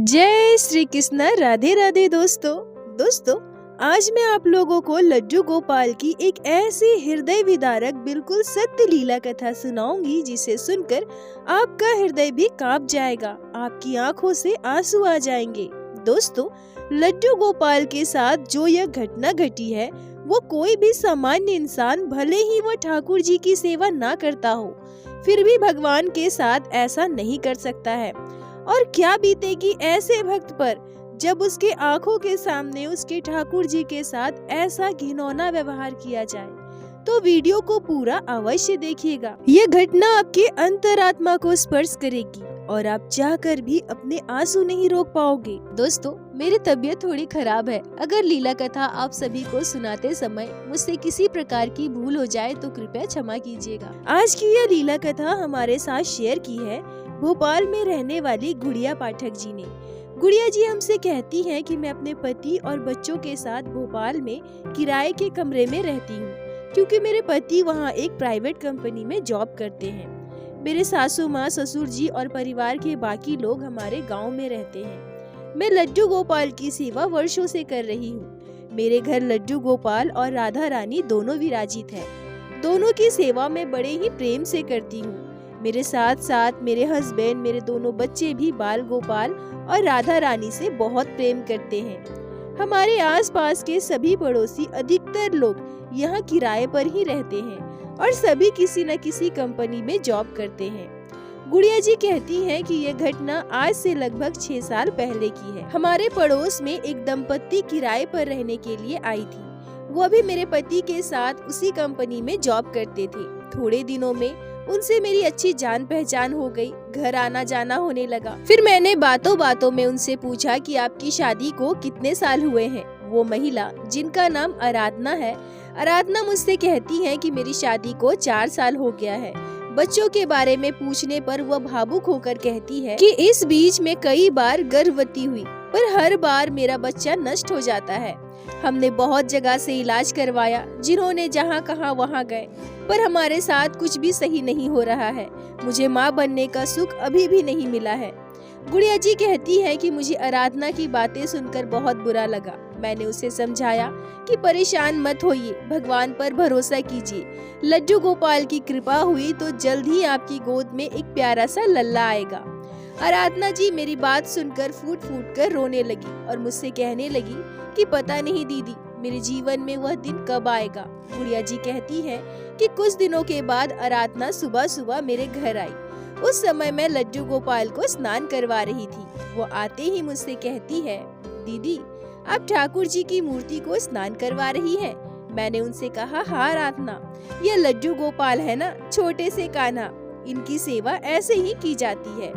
जय श्री कृष्ण। राधे राधे दोस्तों, आज मैं आप लोगों को लड्डू गोपाल की एक ऐसी हृदय विदारक बिल्कुल सत्य लीला कथा सुनाऊंगी जिसे सुनकर आपका हृदय भी कांप जाएगा, आपकी आंखों से आंसू आ जाएंगे। दोस्तों, लड्डू गोपाल के साथ जो यह घटना घटी है वो कोई भी सामान्य इंसान, भले ही वो ठाकुर जी की सेवा ना करता हो, फिर भी भगवान के साथ ऐसा नहीं कर सकता है। और क्या बीतेगी ऐसे भक्त पर जब उसके आंखों के सामने उसके ठाकुर जी के साथ ऐसा घिनौना व्यवहार किया जाए। तो वीडियो को पूरा अवश्य देखिएगा। यह घटना आपके अंतरात्मा को स्पर्श करेगी और आप चाहकर भी अपने आंसू नहीं रोक पाओगे। दोस्तों, मेरी तबीयत थोड़ी खराब है। अगर लीला कथा आप सभी को सुनाते समय मुझसे किसी प्रकार की भूल हो जाए तो कृपया क्षमा कीजिएगा। आज की यह लीला कथा हमारे साथ शेयर की है भोपाल में रहने वाली गुड़िया पाठक जी ने। गुड़िया जी हमसे कहती हैं कि मैं अपने पति और बच्चों के साथ भोपाल में किराए के कमरे में रहती हूँ, क्योंकि मेरे पति वहाँ एक प्राइवेट कंपनी में जॉब करते हैं। मेरे सासू माँ, ससुर जी और परिवार के बाकी लोग हमारे गांव में रहते हैं। मैं लड्डू गोपाल की सेवा वर्षों से कर रही हूँ। मेरे घर लड्डू गोपाल और राधा रानी दोनों विराजित हैं। दोनों की सेवा मैं बड़े ही प्रेम से करती हूँ। मेरे साथ साथ मेरे हस्बैंड, मेरे दोनों बच्चे भी बाल गोपाल और राधा रानी से बहुत प्रेम करते हैं। हमारे आसपास के सभी पड़ोसी, अधिकतर लोग यहाँ किराए पर ही रहते हैं और सभी किसी न किसी कंपनी में जॉब करते हैं। गुड़िया जी कहती हैं कि यह घटना आज से लगभग 6 साल पहले की है। हमारे पड़ोस में एक दंपत्ति किराए पर रहने के लिए आई थी। वो भी मेरे पति के साथ उसी कंपनी में जॉब करते थे। थोड़े दिनों में उनसे मेरी अच्छी जान पहचान हो गई, घर आना जाना होने लगा। फिर मैंने बातों बातों में उनसे पूछा कि आपकी शादी को कितने साल हुए हैं। वो महिला, जिनका नाम आराधना है, आराधना मुझसे कहती है कि मेरी शादी को 4 साल हो गया है। बच्चों के बारे में पूछने पर वह भावुक होकर कहती है कि इस बीच में कई बार गर्भवती हुई, पर हर बार मेरा बच्चा नष्ट हो जाता है। हमने बहुत जगह से इलाज करवाया, जिन्होंने जहाँ कहा वहाँ गए, पर हमारे साथ कुछ भी सही नहीं हो रहा है। मुझे माँ बनने का सुख अभी भी नहीं मिला है। गुड़िया जी कहती है कि मुझे आराधना की बातें सुनकर बहुत बुरा लगा। मैंने उसे समझाया कि परेशान मत होइए, भगवान पर भरोसा कीजिए। लड्डू गोपाल की कृपा हुई तो जल्द ही आपकी गोद में एक प्यारा सा लल्ला आएगा। आराधना जी मेरी बात सुनकर फूट फूट कर रोने लगी और मुझसे कहने लगी कि पता नहीं दीदी, मेरे जीवन में वह दिन कब आएगा। गुड़िया जी कहती है कि कुछ दिनों के बाद आराधना सुबह सुबह मेरे घर आई। उस समय मैं लड्डू गोपाल को स्नान करवा रही थी। वो आते ही मुझसे कहती है, दीदी आप ठाकुर जी की मूर्ति को स्नान करवा रही हैं। मैंने उनसे कहा, हाँ आराधना, ये लड्डू गोपाल है ना, छोटे से कान्हा, इनकी सेवा ऐसे ही की जाती है।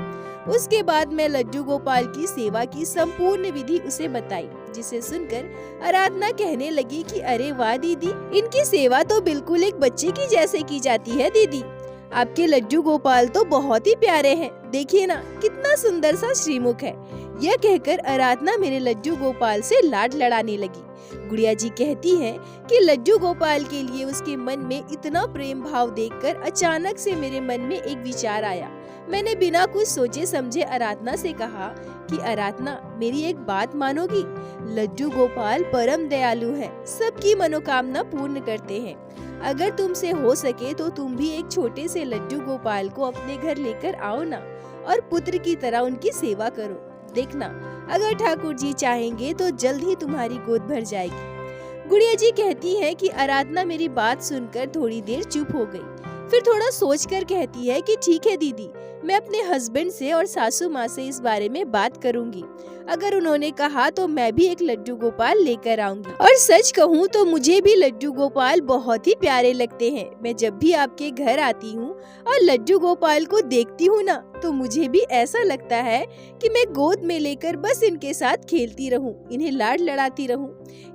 उसके बाद मैं लड्डू गोपाल की सेवा की संपूर्ण विधि उसे बताई, जिसे सुनकर आराधना कहने लगी कि अरे वाह दीदी, इनकी सेवा तो बिल्कुल एक बच्चे की जैसे की जाती है। दीदी आपके लड्डू गोपाल तो बहुत ही प्यारे हैं, देखिए ना कितना सुंदर सा श्रीमुख है। यह कहकर आराधना मेरे लड्डू गोपाल से लाड लड़ाने लगी। गुड़िया जी कहती है कि लड्डू गोपाल के लिए उसके मन में इतना प्रेम भाव देखकर अचानक से मेरे मन में एक विचार आया। मैंने बिना कुछ सोचे समझे आराधना से कहा कि आराधना, मेरी एक बात मानोगी? लड्डू गोपाल परम दयालु है, सबकी मनोकामना पूर्ण करते हैं। अगर तुमसे हो सके तो तुम भी एक छोटे से लड्डू गोपाल को अपने घर लेकर आओ ना, और पुत्र की तरह उनकी सेवा करो। देखना, अगर ठाकुर जी चाहेंगे तो जल्द ही तुम्हारी गोद भर जाएगी। गुड़िया जी कहती है कि आराधना मेरी बात सुनकर थोड़ी देर चुप हो गई। फिर थोड़ा सोचकर कहती है कि ठीक है दीदी, मैं अपने हस्बैंड से और सासू माँ से इस बारे में बात करूंगी। अगर उन्होंने कहा तो मैं भी एक लड्डू गोपाल लेकर आऊंगी। और सच कहूँ तो मुझे भी लड्डू गोपाल बहुत ही प्यारे लगते हैं। मैं जब भी आपके घर आती हूँ और लड्डू गोपाल को देखती हूँ ना, तो मुझे भी ऐसा लगता है कि मैं गोद में लेकर बस इनके साथ खेलती रहूं, इन्हें लाड लड़ाती रहूं।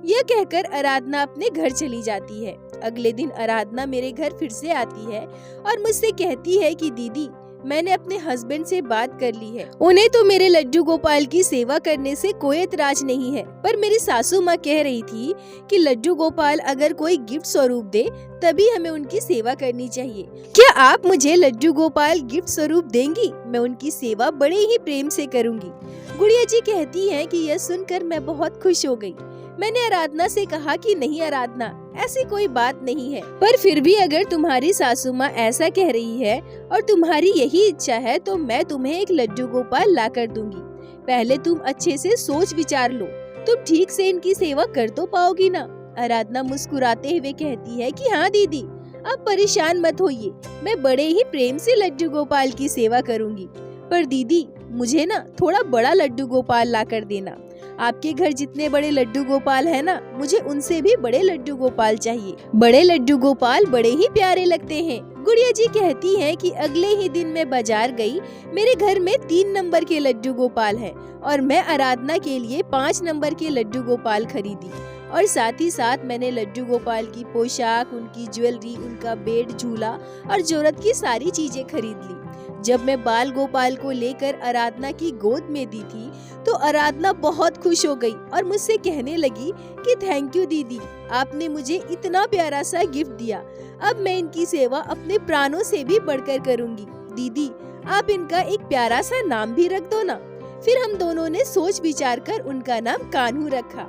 यह कहकर आराधना अपने घर चली जाती है। अगले दिन आराधना मेरे घर फिर से आती है और मुझसे कहती है कि दीदी, मैंने अपने हस्बैंड से बात कर ली है। उन्हें तो मेरे लड्डू गोपाल की सेवा करने से कोई एतराज नहीं है, पर मेरी सासू माँ कह रही थी कि लड्डू गोपाल अगर कोई गिफ्ट स्वरूप दे तभी हमें उनकी सेवा करनी चाहिए। क्या आप मुझे लड्डू गोपाल गिफ्ट स्वरूप देंगी? मैं उनकी सेवा बड़े ही प्रेम से करूंगी। गुड़िया जी कहती हैं कि यह सुनकर मैं बहुत खुश हो गई। मैंने आराधना से कहा कि नहीं आराधना, ऐसी कोई बात नहीं है, पर फिर भी अगर तुम्हारी सासू माँ ऐसा कह रही है और तुम्हारी यही इच्छा है तो मैं तुम्हें एक लड्डू गोपाल ला कर दूंगी। पहले तुम अच्छे से सोच विचार लो, तुम ठीक से इनकी सेवा कर तो पाओगी ना। आराधना मुस्कुराते हुए कहती है कि हाँ दीदी, आप परेशान मत होइए, मैं बड़े ही प्रेम से लड्डू गोपाल की सेवा करूंगी। पर दीदी, मुझे ना थोड़ा बड़ा लड्डू गोपाल ला कर देना। आपके घर जितने बड़े लड्डू गोपाल है ना, मुझे उनसे भी बड़े लड्डू गोपाल चाहिए। बड़े लड्डू गोपाल बड़े ही प्यारे लगते हैं। गुड़िया जी कहती हैं कि अगले ही दिन मैं बाजार गई। मेरे घर में 3 नंबर के लड्डू गोपाल हैं और मैं आराधना के लिए 5 नंबर के लड्डू गोपाल खरीदी और साथ ही साथ मैंने लड्डू गोपाल की पोशाक, उनकी ज्वेलरी, उनका बेड, झूला और जरूरत की सारी चीजें खरीद ली। जब मैं बाल गोपाल को लेकर आराधना की गोद में दी थी तो आराधना बहुत खुश हो गई और मुझसे कहने लगी कि थैंक यू दीदी, आपने मुझे इतना प्यारा सा गिफ्ट दिया। अब मैं इनकी सेवा अपने प्राणों से भी बढ़कर करूंगी। दीदी, आप इनका एक प्यारा सा नाम भी रख दो ना। फिर हम दोनों ने सोच विचार कर उनका नाम कान्हू रखा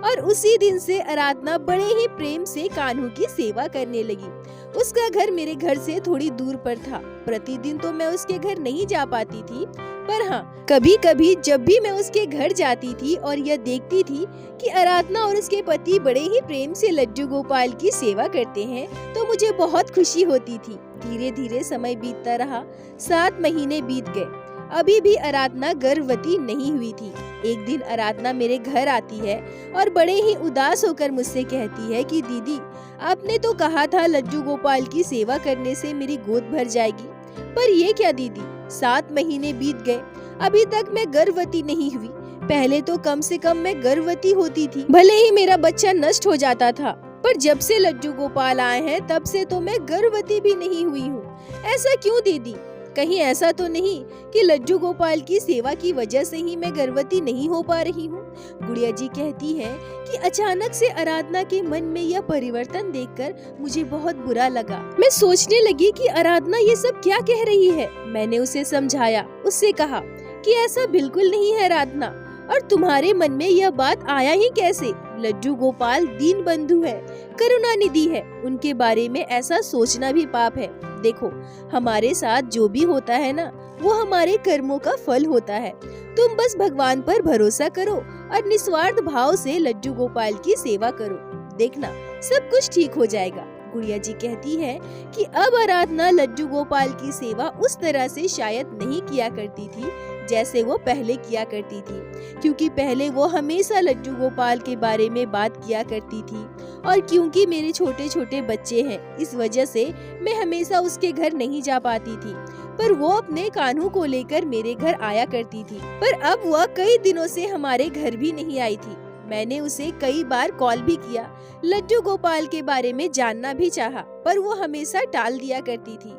और उसी दिन से आराधना बड़े ही प्रेम से कान्हू की सेवा करने लगी। उसका घर मेरे घर से थोड़ी दूर पर था। प्रतिदिन तो मैं उसके घर नहीं जा पाती थी, पर हाँ, कभी कभी जब भी मैं उसके घर जाती थी और यह देखती थी कि आराधना और उसके पति बड़े ही प्रेम से लड्डू गोपाल की सेवा करते हैं, तो मुझे बहुत खुशी होती थी। धीरे धीरे समय बीतता रहा, 7 महीने बीत गए। अभी भी आराधना गर्भवती नहीं हुई थी। एक दिन आराधना मेरे घर आती है और बड़े ही उदास होकर मुझसे कहती है कि दीदी, आपने तो कहा था लड्डू गोपाल की सेवा करने से मेरी गोद भर जाएगी, पर ये क्या दीदी, 7 महीने बीत गए, अभी तक मैं गर्भवती नहीं हुई। पहले तो कम से कम मैं गर्भवती होती थी, भले ही मेरा बच्चा नष्ट हो जाता था, पर जब से लड्डू गोपाल आए हैं तब से तो मैं गर्भवती भी नहीं हुई हूँ। ऐसा क्यों दीदी? कहीं ऐसा तो नहीं कि लड्डू गोपाल की सेवा की वजह से ही मैं गर्भवती नहीं हो पा रही हूँ? गुड़िया जी कहती है कि अचानक से आराधना के मन में यह परिवर्तन देखकर मुझे बहुत बुरा लगा। मैं सोचने लगी कि आराधना ये सब क्या कह रही है। मैंने उसे समझाया, उससे कहा कि ऐसा बिल्कुल नहीं है आराधना, और तुम्हारे मन में यह बात आया ही कैसे? लड्डू गोपाल दीन बंधु है, करुणा निधि है, उनके बारे में ऐसा सोचना भी पाप है। देखो, हमारे साथ जो भी होता है ना, वो हमारे कर्मों का फल होता है। तुम बस भगवान पर भरोसा करो और निस्वार्थ भाव से लड्डू गोपाल की सेवा करो, देखना सब कुछ ठीक हो जाएगा। गुड़िया जी कहती है कि अब आराधना लड्डू गोपाल की सेवा उस तरह से शायद नहीं किया करती थी जैसे वो पहले किया करती थी, क्योंकि पहले वो हमेशा लड्डू गोपाल के बारे में बात किया करती थी, और क्योंकि मेरे छोटे छोटे बच्चे हैं, इस वजह से मैं हमेशा उसके घर नहीं जा पाती थी। पर वो अपने कान्हू को लेकर मेरे घर आया करती थी, पर अब वह कई दिनों से हमारे घर भी नहीं आई थी। मैंने उसे कई बार कॉल भी किया, लड्डू गोपाल के बारे में जानना भी चाहा, पर वो हमेशा टाल दिया करती थी।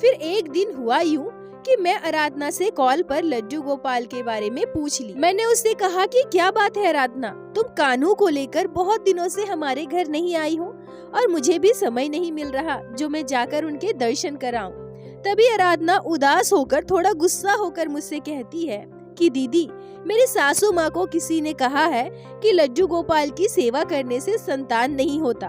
फिर एक दिन हुआ यूं कि मैं आराधना से कॉल पर लड्डू गोपाल के बारे में पूछ ली। मैंने उससे कहा कि क्या बात है आराधना, तुम कान्हू को लेकर बहुत दिनों से हमारे घर नहीं आई हो और मुझे भी समय नहीं मिल रहा जो मैं जाकर उनके दर्शन कराऊं। तभी आराधना उदास होकर, थोड़ा गुस्सा होकर मुझसे कहती है कि दीदी, मेरी सासू माँ को किसी ने कहा है कि लड्डू गोपाल की सेवा करने से संतान नहीं होता,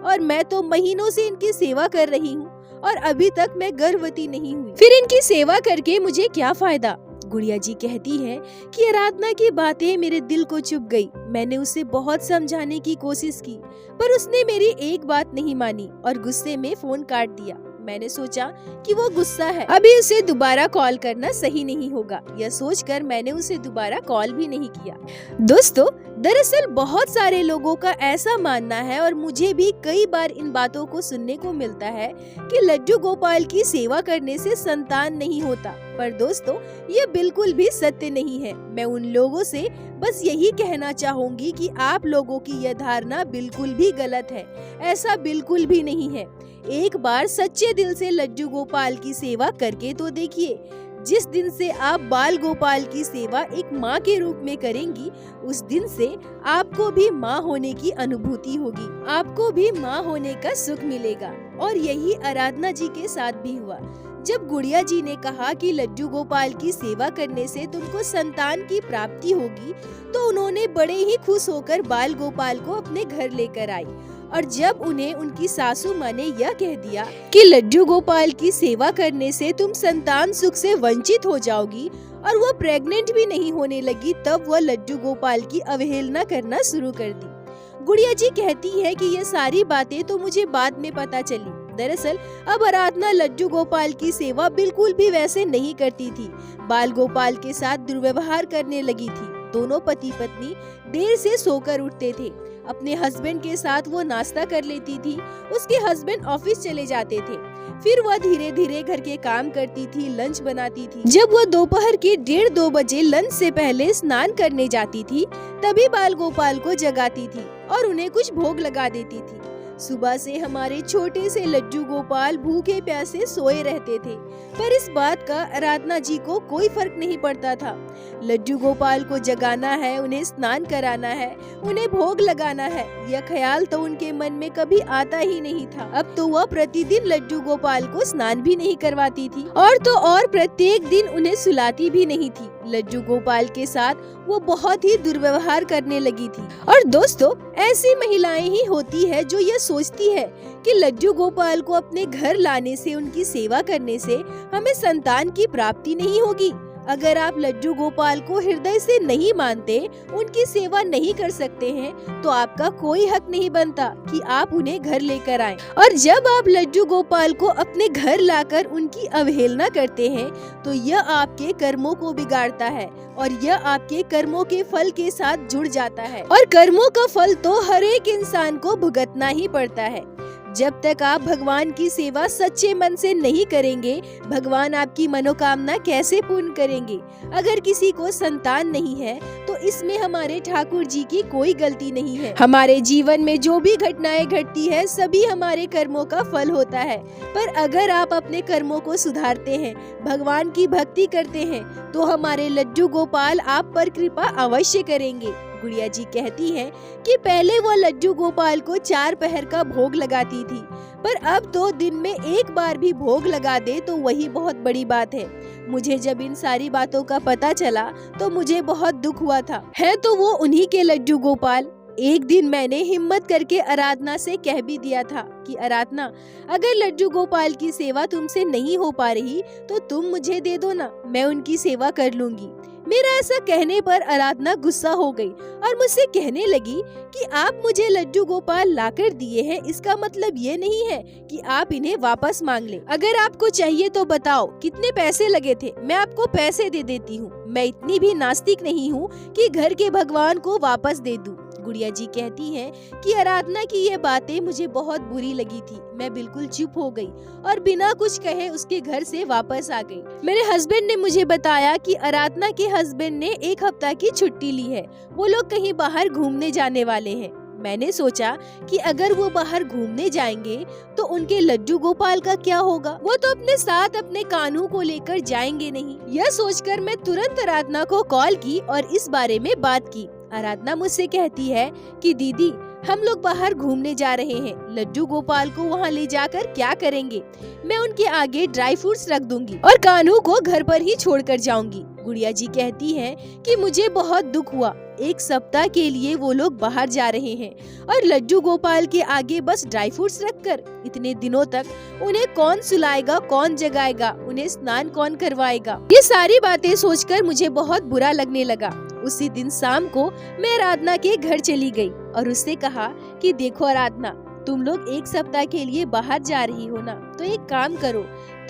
और मैं तो महीनों से इनकी सेवा कर रही हूँ और अभी तक मैं गर्भवती नहीं हुई। फिर इनकी सेवा करके मुझे क्या फायदा? गुड़िया जी कहती है कि आराधना की बातें मेरे दिल को चुभ गई। मैंने उसे बहुत समझाने की कोशिश की, पर उसने मेरी एक बात नहीं मानी और गुस्से में फोन काट दिया। मैंने सोचा कि वो गुस्सा है, अभी उसे दोबारा कॉल करना सही नहीं होगा। यह सोचकर मैंने उसे दोबारा कॉल भी नहीं किया। दोस्तों, दरअसल बहुत सारे लोगों का ऐसा मानना है, और मुझे भी कई बार इन बातों को सुनने को मिलता है कि लड्डू गोपाल की सेवा करने से संतान नहीं होता। पर दोस्तों, ये बिल्कुल भी सत्य नहीं है। मैं उन लोगों से बस यही कहना चाहूंगी कि आप लोगों की यह धारणा बिल्कुल भी गलत है। ऐसा बिल्कुल भी नहीं है। एक बार सच्चे दिल से लड्डू गोपाल की सेवा करके तो देखिए। जिस दिन से आप बाल गोपाल की सेवा एक माँ के रूप में करेंगी, उस दिन से आपको भी माँ होने की अनुभूति होगी, आपको भी माँ होने का सुख मिलेगा। और यही आराधना जी के साथ भी हुआ। जब गुड़िया जी ने कहा कि लड्डू गोपाल की सेवा करने से तुमको संतान की प्राप्ति होगी, तो उन्होंने बड़े ही खुश होकर बाल गोपाल को अपने घर लेकर आई। और जब उन्हें उनकी सासू माँ ने यह कह दिया कि लड्डू गोपाल की सेवा करने से तुम संतान सुख से वंचित हो जाओगी और वो प्रेग्नेंट भी नहीं होने लगी, तब वह लड्डू गोपाल की अवहेलना करना शुरू कर दी। गुड़िया जी कहती है कि ये सारी बातें तो मुझे बाद में पता चली। दरअसल अब आराधना लड्डू गोपाल की सेवा बिल्कुल भी वैसे नहीं करती थी। बाल गोपाल के साथ दुर्व्यवहार करने लगी थी। दोनों पति पत्नी देर से सोकर उठते थे। अपने हस्बैंड के साथ वो नाश्ता कर लेती थी। उसके हस्बैंड ऑफिस चले जाते थे। फिर वह धीरे धीरे घर के काम करती थी, लंच बनाती थी। जब वह दोपहर के 1:30-2 बजे लंच से पहले स्नान करने जाती थी, तभी बाल गोपाल को जगाती थी और उन्हें कुछ भोग लगा देती थी। सुबह से हमारे छोटे से लड्डू गोपाल भूखे प्यासे सोए रहते थे, पर इस बात का आराधना जी को कोई फर्क नहीं पड़ता था। लड्डू गोपाल को जगाना है, उन्हें स्नान कराना है, उन्हें भोग लगाना है, यह ख्याल तो उनके मन में कभी आता ही नहीं था। अब तो वह प्रतिदिन लड्डू गोपाल को स्नान भी नहीं करवाती थी और तो और प्रत्येक दिन उन्हें सुलाती भी नहीं थी। लड्डू गोपाल के साथ वो बहुत ही दुर्व्यवहार करने लगी थी। और दोस्तों, ऐसी महिलाएं ही होती है जो ये सोचती है कि लड्डू गोपाल को अपने घर लाने से, उनकी सेवा करने से हमें संतान की प्राप्ति नहीं होगी। अगर आप लड्डू गोपाल को हृदय से नहीं मानते, उनकी सेवा नहीं कर सकते हैं, तो आपका कोई हक नहीं बनता कि आप उन्हें घर लेकर आएं। और जब आप लड्डू गोपाल को अपने घर लाकर उनकी अवहेलना करते हैं, तो यह आपके कर्मों को बिगाड़ता है और यह आपके कर्मों के फल के साथ जुड़ जाता है। और कर्मों का फल तो हर एक इंसान को भुगतना ही पड़ता है। जब तक आप भगवान की सेवा सच्चे मन से नहीं करेंगे, भगवान आपकी मनोकामना कैसे पूर्ण करेंगे। अगर किसी को संतान नहीं है, तो इसमें हमारे ठाकुर जी की कोई गलती नहीं है। हमारे जीवन में जो भी घटनाएं घटती है, सभी हमारे कर्मों का फल होता है। पर अगर आप अपने कर्मों को सुधारते हैं, भगवान की भक्ति करते हैं, तो हमारे लड्डू गोपाल आप पर कृपा अवश्य करेंगे। गुड़िया जी कहती हैं कि पहले वो लड्डू गोपाल को 4 पहर का भोग लगाती थी, पर अब तो दिन में एक बार भी भोग लगा दे तो वही बहुत बड़ी बात है। मुझे जब इन सारी बातों का पता चला तो मुझे बहुत दुख हुआ था। है तो वो उन्हीं के लड्डू गोपाल। एक दिन मैंने हिम्मत करके आराधना से कह भी दिया था कि आराधना, अगर लड्डू गोपाल की सेवा तुमसे नहीं हो पा रही तो तुम मुझे दे दो ना, मैं उनकी सेवा कर लूंगी। मेरा ऐसा कहने पर आराधना गुस्सा हो गई और मुझसे कहने लगी कि आप मुझे लड्डू गोपाल लाकर दिए हैं, इसका मतलब ये नहीं है कि आप इन्हें वापस मांग लें। अगर आपको चाहिए तो बताओ कितने पैसे लगे थे, मैं आपको पैसे दे देती हूँ। मैं इतनी भी नास्तिक नहीं हूँ कि घर के भगवान को वापस दे दूँ। गुड़िया जी कहती हैं कि आराधना की ये बातें मुझे बहुत बुरी लगी थी। मैं बिल्कुल चुप हो गई और बिना कुछ कहे उसके घर से वापस आ गई। मेरे हस्बैंड ने मुझे बताया कि आराधना के हस्बैंड ने 1 हफ्ता की छुट्टी ली है। वो लोग कहीं बाहर घूमने जाने वाले हैं। मैंने सोचा कि अगर वो बाहर घूमने जाएंगे तो उनके लड्डू गोपाल का क्या होगा। वो तो अपने साथ अपने कान्हू को लेकर जाएंगे नहीं। यह सोचकर मैं तुरंत आराधना को कॉल की और इस बारे में बात की। आराधना मुझसे कहती है कि दीदी, हम लोग बाहर घूमने जा रहे हैं, लड्डू गोपाल को वहाँ ले जाकर क्या करेंगे। मैं उनके आगे ड्राई फ्रूट्स रख दूंगी और कान्हू को घर पर ही छोड़कर जाऊंगी। गुड़िया जी कहती हैं कि मुझे बहुत दुख हुआ। 1 सप्ताह के लिए वो लोग बाहर जा रहे हैं और लड्डू गोपाल के आगे बस ड्राई फ्रूट्स रखकर। इतने दिनों तक उन्हें कौन सुलाएगा, कौन जगाएगा, उन्हें स्नान कौन करवाएगा। ये सारी बातें सोचकर मुझे बहुत बुरा लगने लगा। उसी दिन शाम को मैं आराधना के घर चली गई और उससे कहा कि देखो आराधना, तुम लोग 1 सप्ताह के लिए बाहर जा रही हो ना, तो एक काम करो,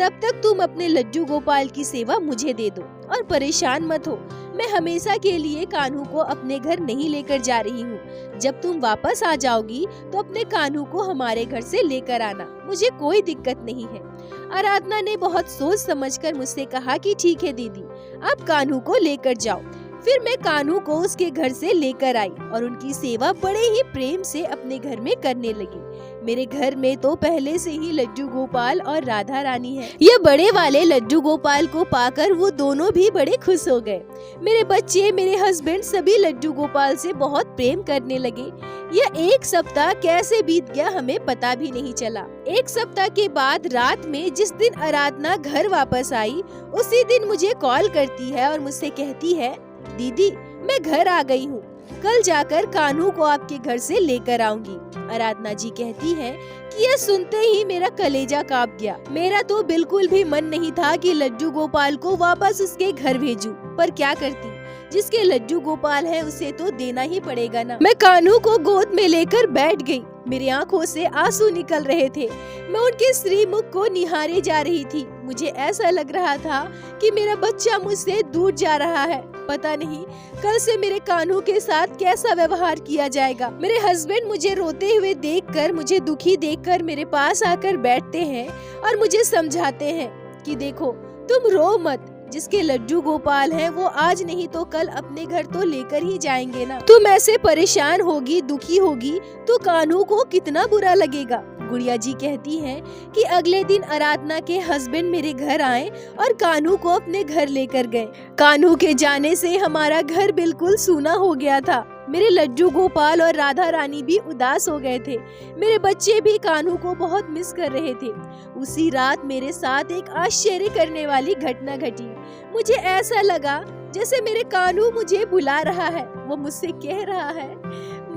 तब तक तुम अपने लड्डू गोपाल की सेवा मुझे दे दो और परेशान मत हो। मैं हमेशा के लिए कान्हू को अपने घर नहीं लेकर जा रही हूँ। जब तुम वापस आ जाओगी तो अपने कान्हू को हमारे घर से लेकर आना, मुझे कोई दिक्कत नहीं है। आराधना ने बहुत सोच समझकर मुझसे कहा कि ठीक है दीदी, आप कान्हू को लेकर जाओ। फिर मैं कान्हू को उसके घर से लेकर आई और उनकी सेवा बड़े ही प्रेम से अपने घर में करने लगी। मेरे घर में तो पहले से ही लड्डू गोपाल और राधा रानी है। यह बड़े वाले लड्डू गोपाल को पाकर वो दोनों भी बड़े खुश हो गए। मेरे बच्चे, मेरे हस्बैंड सभी लड्डू गोपाल से बहुत प्रेम करने लगे। यह एक सप्ताह कैसे बीत गया हमें पता भी नहीं चला। एक सप्ताह के बाद रात में जिस दिन आराधना घर वापस आई, उसी दिन मुझे कॉल करती है और मुझसे कहती है, दीदी मैं घर आ गई हूँ, कल जाकर कान्हू को आपके घर से लेकर आऊंगी। आराधना जी कहती है कि यह सुनते ही मेरा कलेजा कांप गया। मेरा तो बिल्कुल भी मन नहीं था कि लड्डू गोपाल को वापस उसके घर भेजूं, पर क्या करती, जिसके लड्डू गोपाल है उसे तो देना ही पड़ेगा ना। मैं कान्हू को गोद में लेकर बैठ गई। मेरी आंखों से आंसू निकल रहे थे। मैं उनके श्रीमुख को निहारे जा रही थी। मुझे ऐसा लग रहा था कि मेरा बच्चा मुझसे दूर जा रहा है। पता नहीं कल से मेरे कान्हू के साथ कैसा व्यवहार किया जाएगा। मेरे हस्बैंड मुझे रोते हुए देखकर, मुझे दुखी देखकर मेरे पास आकर बैठते हैं और मुझे समझाते हैं कि देखो तुम रो मत, जिसके लड्डू गोपाल हैं वो आज नहीं तो कल अपने घर तो लेकर ही जाएंगे ना। तुम ऐसे परेशान होगी, दुखी होगी तो कान्हू को कितना बुरा लगेगा। गुड़िया जी कहती हैं कि अगले दिन आराधना के हस्बैंड मेरे घर आए और कान्हू को अपने घर लेकर गए। कान्हू के जाने से हमारा घर बिल्कुल सूना हो गया था। मेरे लड्डू गोपाल और राधा रानी भी उदास हो गए थे। मेरे बच्चे भी कान्हू को बहुत मिस कर रहे थे। उसी रात मेरे साथ एक आश्चर्य करने वाली घटना घटी। मुझे ऐसा लगा जैसे मेरे कान्हू मुझे बुला रहा है। वो मुझसे कह रहा है,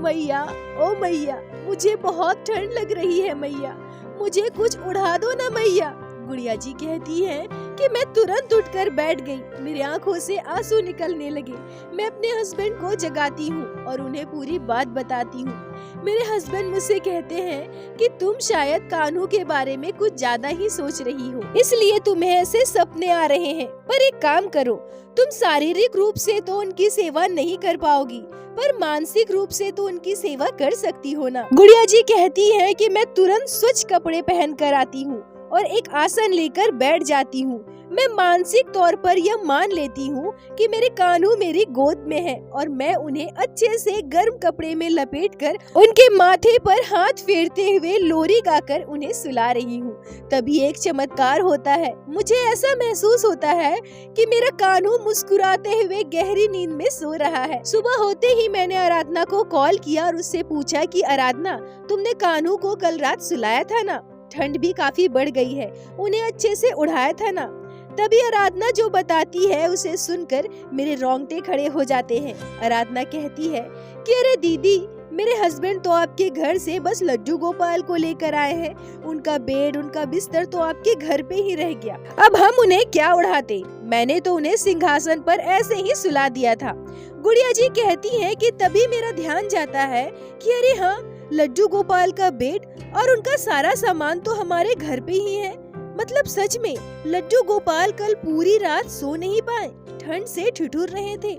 मैया, ओ मैया, मुझे बहुत ठंड लग रही है मैया, मुझे कुछ उड़ा दो ना मैया। गुड़िया जी कहती हैं कि मैं तुरंत उठकर बैठ गई। मेरी आंखों से आंसू निकलने लगे। मैं अपने हस्बैंड को जगाती हूँ और उन्हें पूरी बात बताती हूँ। मेरे हस्बैंड मुझसे कहते हैं कि तुम शायद कान्हू के बारे में कुछ ज्यादा ही सोच रही हो, इसलिए तुम्हें ऐसे सपने आ रहे हैं। पर एक काम करो, तुम शारीरिक रूप से तो उनकी सेवा नहीं कर पाओगी, पर मानसिक रूप से तो उनकी सेवा कर सकती हो ना। गुड़िया जी कहती है कि मैं तुरंत स्वच्छ कपड़े पहन कर आती हूँ और एक आसन लेकर बैठ जाती हूँ। मैं मानसिक तौर पर यह मान लेती हूँ कि मेरे कान्हू मेरी गोद में है और मैं उन्हें अच्छे से गर्म कपड़े में लपेटकर उनके माथे पर हाथ फेरते हुए लोरी गाकर उन्हें सुला रही हूँ। तभी एक चमत्कार होता है। मुझे ऐसा महसूस होता है कि मेरा कान्हू मुस्कुराते हुए गहरी नींद में सो रहा है। सुबह होते ही मैंने आराधना को कॉल किया और उससे पूछा कि आराधना, तुमने कान्हू को कल रात सुलाया था ना? ठंड भी काफी बढ़ गई है, उन्हें अच्छे से उड़ाया था ना? तभी आराधना जो बताती है उसे सुनकर मेरे रोंगटे खड़े हो जाते हैं। आराधना कहती है कि अरे दीदी, मेरे हस्बैंड तो आपके घर से बस लड्डू गोपाल को लेकर आए हैं। उनका बेड, उनका बिस्तर तो आपके घर पे ही रह गया। अब हम उन्हें क्या उड़ाते? मैंने तो उन्हें सिंहासन पर ऐसे ही सुला दिया था। गुड़िया जी कहती है कि तभी मेरा ध्यान जाता है कि अरे हाँ, लड्डू गोपाल का बेड और उनका सारा सामान तो हमारे घर पे ही है। मतलब सच में लड्डू गोपाल कल पूरी रात सो नहीं पाए, ठंड से ठिठुर रहे थे।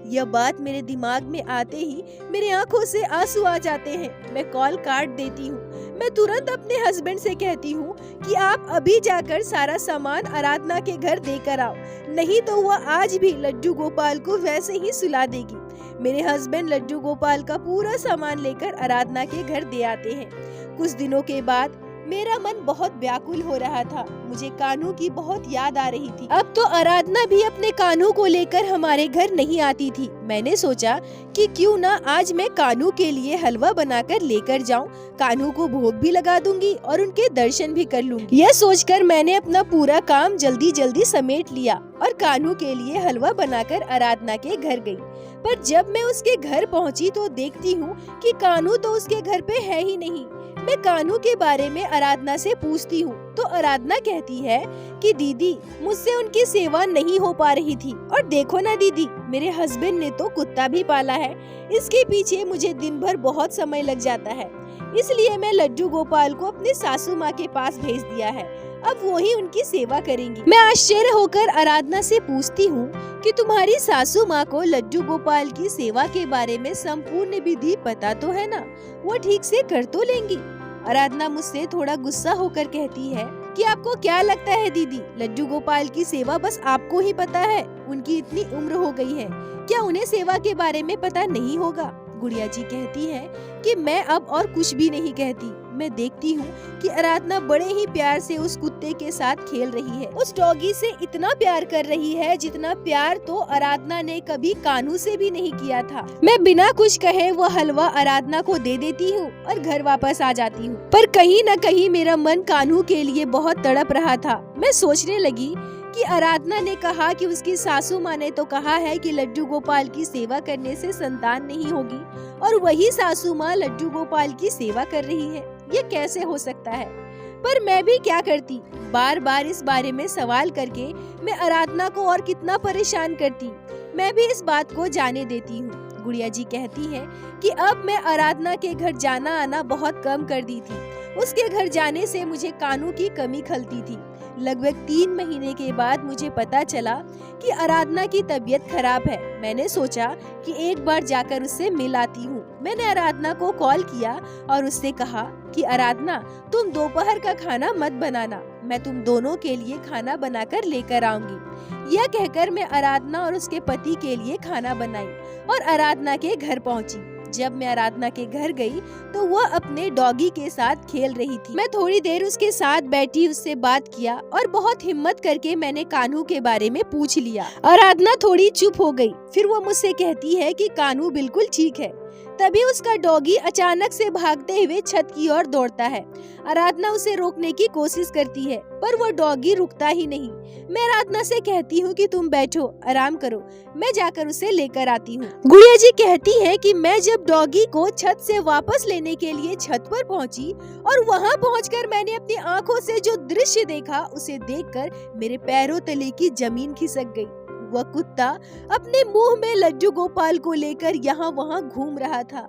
यह बात मेरे दिमाग में आते ही मेरी आंखों से आंसू आ जाते हैं। मैं कॉल काट देती हूँ। मैं तुरंत अपने हस्बैंड से कहती हूँ कि आप अभी जाकर सारा सामान आराधना के घर देकर आओ, नहीं तो वह आज भी लड्डू गोपाल को वैसे ही सुला देगी। मेरे हस्बैंड लड्डू गोपाल का पूरा सामान लेकर आराधना के घर दे आते हैं। कुछ दिनों के बाद मेरा मन बहुत व्याकुल हो रहा था। मुझे कान्हू की बहुत याद आ रही थी। अब तो आराधना भी अपने कान्हू को लेकर हमारे घर नहीं आती थी। मैंने सोचा कि क्यों ना आज मैं कान्हू के लिए हलवा बनाकर लेकर जाऊं, कान्हू को भोग भी लगा दूंगी और उनके दर्शन भी कर लूंगी। यह सोचकर मैंने अपना पूरा काम जल्दी जल्दी समेट लिया और कान्हू के लिए हलवा बनाकर आराधना के घर गई। पर जब मैं उसके घर पहुंची तो देखती हूँ कि कान्हू तो उसके घर पे है ही नहीं। मैं कान्हू के बारे में आराधना से पूछती हूँ तो आराधना कहती है कि दीदी, मुझसे उनकी सेवा नहीं हो पा रही थी। और देखो ना दीदी, मेरे हस्बैंड ने तो कुत्ता भी पाला है, इसके पीछे मुझे दिन भर बहुत समय लग जाता है। इसलिए मैं लड्डू गोपाल को अपने सासू माँ के पास भेज दिया है, अब वो ही उनकी सेवा करेंगी। मैं आश्चर्य होकर आराधना से पूछती हूँ कि तुम्हारी सासू माँ को लड्डू गोपाल की सेवा के बारे में संपूर्ण विधि पता तो है ना? वो ठीक से कर तो लेंगी? आराधना मुझसे थोड़ा गुस्सा होकर कहती है कि आपको क्या लगता है दीदी, लड्डू गोपाल की सेवा बस आपको ही पता है? उनकी इतनी उम्र हो गई है, क्या उन्हें सेवा के बारे में पता नहीं होगा? गुड़िया जी कहती है कि मैं अब और कुछ भी नहीं कहती, मैं देखती हूँ कि आराधना बड़े ही प्यार से उस कुत्ते के साथ खेल रही है। उस डॉगी से इतना प्यार कर रही है जितना प्यार तो आराधना ने कभी कान्हू से भी नहीं किया था। मैं बिना कुछ कहे वो हलवा आराधना को दे देती हूँ और घर वापस आ जाती हूँ। पर कहीं न कहीं मेरा मन कान्हू के लिए बहुत तड़प रहा था। मैं सोचने लगी कि आराधना ने कहा कि उसकी सासू माँ ने तो कहा है कि लड्डू गोपाल की सेवा करने से संतान नहीं होगी, और वही सासू माँ लड्डू गोपाल की सेवा कर रही है। ये कैसे हो सकता है? पर मैं भी क्या करती, बार बार इस बारे में सवाल करके मैं आराधना को और कितना परेशान करती। मैं भी इस बात को जाने देती हूँ। गुड़िया जी कहती है कि अब मैं आराधना के घर जाना आना बहुत कम कर दी थी। उसके घर जाने से मुझे कानू की कमी खलती थी। लगभग 3 महीने के बाद मुझे पता चला कि आराधना की तबीयत खराब है। मैंने सोचा कि एक बार जाकर उससे मिल आती हूँ। मैंने आराधना को कॉल किया और उससे कहा कि आराधना, तुम दोपहर का खाना मत बनाना, मैं तुम दोनों के लिए खाना बनाकर लेकर आऊंगी। यह कहकर मैं आराधना और उसके पति के लिए खाना बनाई और आराधना के घर पहुंची। जब मैं आराधना के घर गई तो वह अपने डॉगी के साथ खेल रही थी। मैं थोड़ी देर उसके साथ बैठी, उससे बात किया और बहुत हिम्मत करके मैंने कान्हू के बारे में पूछ लिया। आराधना थोड़ी चुप हो गई। फिर वो मुझसे कहती है कि कान्हू बिल्कुल ठीक है। तभी उसका डॉगी अचानक से भागते हुए छत की ओर दौड़ता है। आराधना उसे रोकने की कोशिश करती है पर वो डॉगी रुकता ही नहीं। मैं आराधना से कहती हूँ कि तुम बैठो, आराम करो, मैं जाकर उसे लेकर आती हूँ। गुड़िया जी कहती है कि मैं जब डॉगी को छत से वापस लेने के लिए छत पर पहुँची और वहाँ पहुँचकर मैंने अपनी आँखों से जो दृश्य देखा, उसे देखकर मेरे पैरों तले की जमीन खिसक गई। वह कुत्ता अपने मुंह में लड्डू गोपाल को लेकर यहाँ वहाँ घूम रहा था।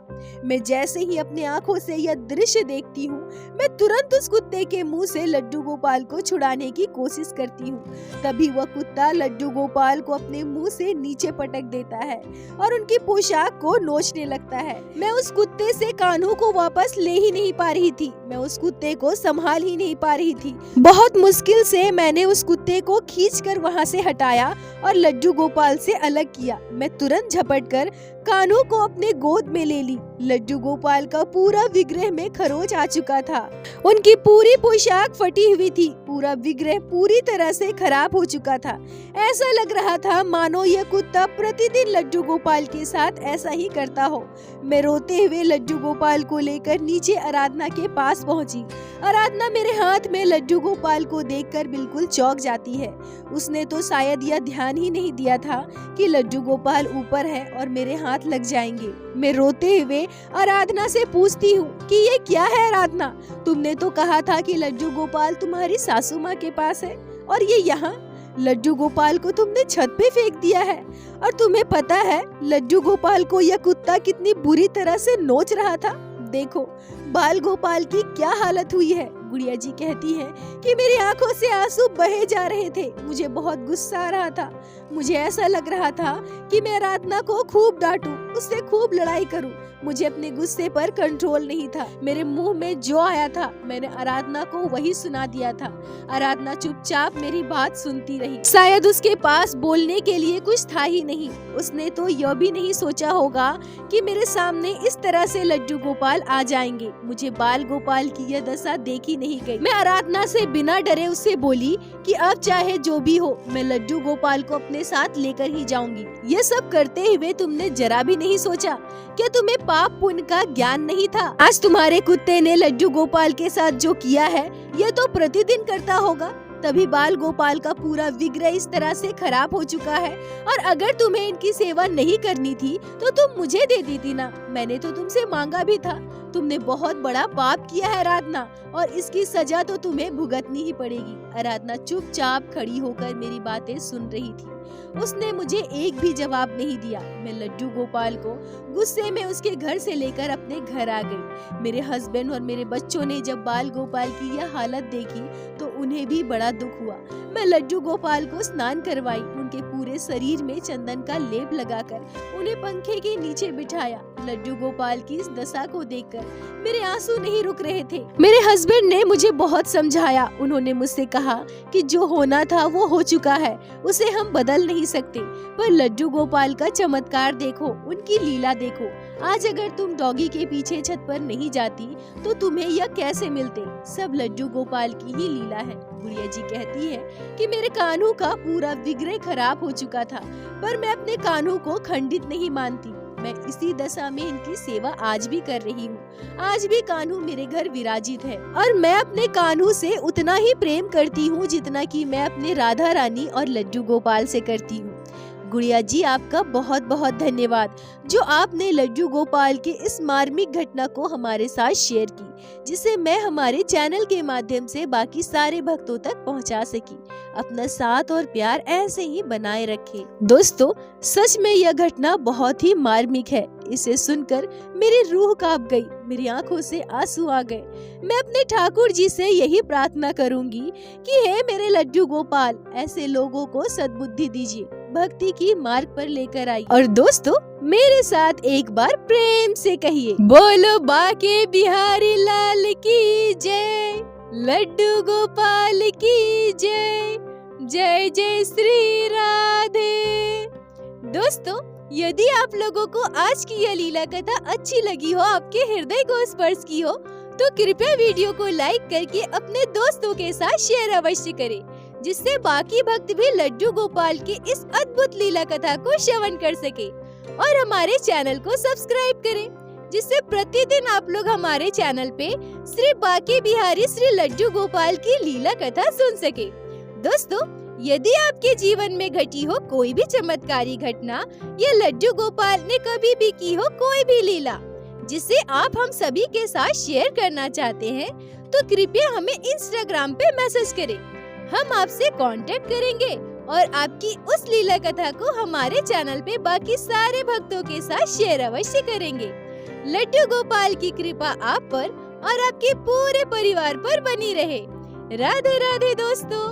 मैं जैसे ही अपने आँखों से यह दृश्य देखती हूँ, मैं तुरंत उस कुत्ते के मुंह से लड्डू गोपाल को छुड़ाने की कोशिश करती हूँ। तभी वह कुत्ता लड्डू गोपाल को अपने मुंह से नीचे पटक देता है और उनकी पोशाक को नोचने लगता है। मैं उस कुत्ते से कान्हू को वापस ले ही नहीं पा रही थी। मैं उस कुत्ते को संभाल ही नहीं पा रही थी। बहुत मुश्किल से मैंने उस कुत्ते को खींचकर वहाँ से हटाया और लड्डू गोपाल से अलग किया। मैं तुरंत झपटकर कान्हू को अपने गोद में ले ली। लड्डू गोपाल का पूरा विग्रह में खरोच आ चुका था। उनकी पूरी पोशाक फटी हुई थी। पूरा विग्रह पूरी तरह से खराब हो चुका था। ऐसा लग रहा था मानो यह कुत्ता प्रतिदिन लड्डू गोपाल के साथ ऐसा ही करता हो। मैं रोते हुए लड्डू गोपाल को लेकर नीचे आराधना के पास पहुंची। आराधना मेरे हाथ में लड्डू गोपाल को देखकर बिल्कुल चौंक जाती है। उसने तो शायद यह ध्यान ही नहीं दिया था कि लड्डू गोपाल ऊपर है और मेरे हाथ लग जाएंगे। मैं रोते हुए आराधना से पूछती हूँ कि ये क्या है आराधना? तुमने तो कहा था कि लड्डू गोपाल तुम्हारी सासू माँ के पास है और ये यहाँ लड्डू गोपाल को तुमने छत पे फेंक दिया है। और तुम्हें पता है लड्डू गोपाल को यह कुत्ता कितनी बुरी तरह से नोच रहा था। देखो बाल गोपाल की क्या हालत हुई है। गुड़िया जी कहती है कि मेरी आंखों से आंसू बहे जा रहे थे। मुझे बहुत गुस्सा आ रहा था। मुझे ऐसा लग रहा था कि मैं आराधना को खूब डांटूं, उससे खूब लड़ाई करूं। मुझे अपने गुस्से पर कंट्रोल नहीं था। मेरे मुंह में जो आया था मैंने आराधना को वही सुना दिया था। आराधना चुपचाप मेरी बात सुनती रही। शायद उसके पास बोलने के लिए कुछ था ही नहीं। उसने तो यह भी नहीं सोचा होगा कि मेरे सामने इस तरह से लड्डू गोपाल आ जाएंगे। मुझे बाल गोपाल की यह दशा देखी नहीं गई। मैं आराधना से बिना डरे उससे बोली कि अब चाहे जो भी हो मैं लड्डू गोपाल को अपने साथ लेकर ही जाऊंगी। यह सब करते हुए तुमने जरा भी नहीं सोचा? क्या तुम्हें पाप पुण्य का ज्ञान नहीं था? आज तुम्हारे कुत्ते ने लड्डू गोपाल के साथ जो किया है यह तो प्रतिदिन करता होगा। तभी बाल गोपाल का पूरा विग्रह इस तरह से खराब हो चुका है। और अगर तुम्हें इनकी सेवा नहीं करनी थी तो तुम मुझे दे देती ना। मैंने तो तुमसे मांगा भी था। तुमने बहुत बड़ा पाप किया है आराधना, और इसकी सजा तो तुम्हें भुगतनी ही पड़ेगी। आराधना चुपचाप खड़ी होकर मेरी बातें सुन रही थी। उसने मुझे एक भी जवाब नहीं दिया। मैं लड्डू गोपाल को गुस्से में उसके घर से लेकर अपने घर आ गई। मेरे हस्बैंड और मेरे बच्चों ने जब बाल गोपाल की यह हालत देखी तो उन्हें भी बड़ा दुख हुआ। मैं लड्डू गोपाल को स्नान करवाई, उनके पूरे शरीर में चंदन का लेप लगाकर उन्हें पंखे के नीचे बिठाया। लड्डू गोपाल की इस दशा को देखकर मेरे आंसू नहीं रुक रहे थे। मेरे हस्बैंड ने मुझे बहुत समझाया। उन्होंने मुझसे कहा कि जो होना था वो हो चुका है, उसे हम बदल नहीं सकते। पर लड्डू गोपाल का चमत्कार देखो, उनकी लीला देखो। आज अगर तुम डॉगी के पीछे छत पर नहीं जाती तो तुम्हें यह कैसे मिलते। सब लड्डू गोपाल की ही लीला है। गुड़िया जी कहती है कि मेरे कान्हू का पूरा विग्रह खराब हो चुका था, पर मैं अपने कान्हू को खंडित नहीं मानती। मैं इसी दशा में इनकी सेवा आज भी कर रही हूँ। आज भी कान्हू मेरे घर विराजित है और मैं अपने कान्हू से उतना ही प्रेम करती हूँ जितना कि मैं अपने राधा रानी और लड्डू गोपाल से करती हूँ। गुड़िया जी, आपका बहुत बहुत धन्यवाद जो आपने लड्डू गोपाल के इस मार्मिक घटना को हमारे साथ शेयर की, जिसे मैं हमारे चैनल के माध्यम से बाकी सारे भक्तों तक पहुंचा सकी। अपना साथ और प्यार ऐसे ही बनाए रखें। दोस्तों, सच में यह घटना बहुत ही मार्मिक है। इसे सुनकर मेरी रूह कांप गई, मेरी आंखों से आंसू आ गए। मैं अपने ठाकुर जी से यही प्रार्थना करूंगी कि हे मेरे लड्डू गोपाल, ऐसे लोगों को सद्बुद्धि दीजिए, भक्ति की मार्ग पर लेकर आई। और दोस्तों, मेरे साथ एक बार प्रेम से कहिए, बोलो बाके बिहारी लाल की जय, लड्डू गोपाल की जय, जय जय श्री राधे। दोस्तों, यदि आप लोगों को आज की यह लीला कथा अच्छी लगी हो, आपके हृदय को स्पर्श की हो, तो कृपया वीडियो को लाइक करके अपने दोस्तों के साथ शेयर अवश्य करें, जिससे बाकी भक्त भी लड्डू गोपाल की इस अद्भुत लीला कथा को श्रवण कर सके। और हमारे चैनल को सब्सक्राइब करें, जिससे प्रतिदिन आप लोग हमारे चैनल पे श्री बाके बिहारी श्री लड्डू गोपाल की लीला कथा सुन सके। दोस्तों, यदि आपके जीवन में घटी हो कोई भी चमत्कारी घटना या लड्डू गोपाल ने कभी भी की हो कोई भी लीला जिसे आप हम सभी के साथ शेयर करना चाहते हैं, तो कृपया हमें इंस्टाग्राम पे मैसेज करें। हम आपसे कांटेक्ट करेंगे और आपकी उस लीला कथा को हमारे चैनल पे बाकी सारे भक्तों के साथ शेयर अवश्य करेंगे। लड्डू गोपाल की कृपा आप पर और आपके पूरे परिवार पर बनी रहे। राधे राधे दोस्तों।